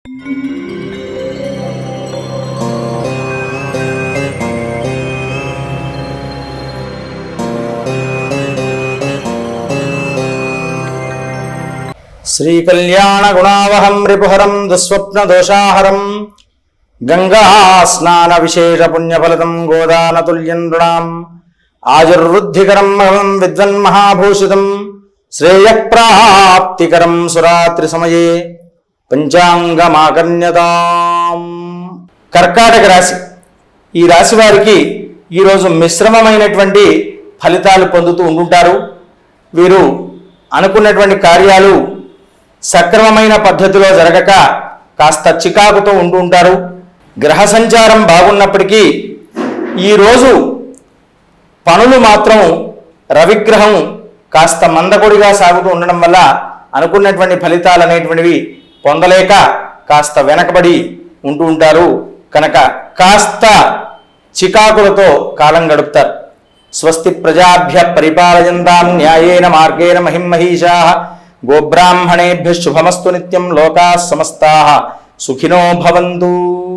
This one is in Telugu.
శ్రీకళ్యాణ గుణావహం రిపుహరం దుస్వప్న దోషాహరం గంగా స్నాన విశేష పుణ్యఫలదం గోదానతుల్యం నృణాం ఆయుర్వృద్ధికరం మహం విద్వన్మహాభూషితం శ్రేయప్రాప్తికరం సురాత్రి సమయే పంచాంగమాకర్ణ్యతాం. కర్కాటక రాశి. ఈ రాశి వారికి ఈరోజు మిశ్రమమైనటువంటి ఫలితాలు పొందుతూ ఉంటుంటారు. వీరు అనుకున్నటువంటి కార్యాలు సక్రమమైన పద్ధతిలో జరగక కాస్త చికాకుతో ఉంటూ ఉంటారు. గ్రహ సంచారం బాగున్నప్పటికీ ఈరోజు పనులు మాత్రం రవిగ్రహం కాస్త మందకొడిగా సాగుతూ ఉండడం వల్ల అనుకున్నటువంటి ఫలితాలు అనేటువంటివి పొందలేక కాస్త వెనకబడి ఉంటూ ఉంటారు. కనుక కాస్త చికాకులతో కాలం గడుపుతారు. స్వస్తి ప్రజాభ్య పరిపాలయంతాం న్యాయేన మార్గేణ మహిమహీషాః గోబ్రాహ్మణేభ్యః శుభమస్తు నిత్యం లోకాః సమస్తాః సుఖినో భవంతు.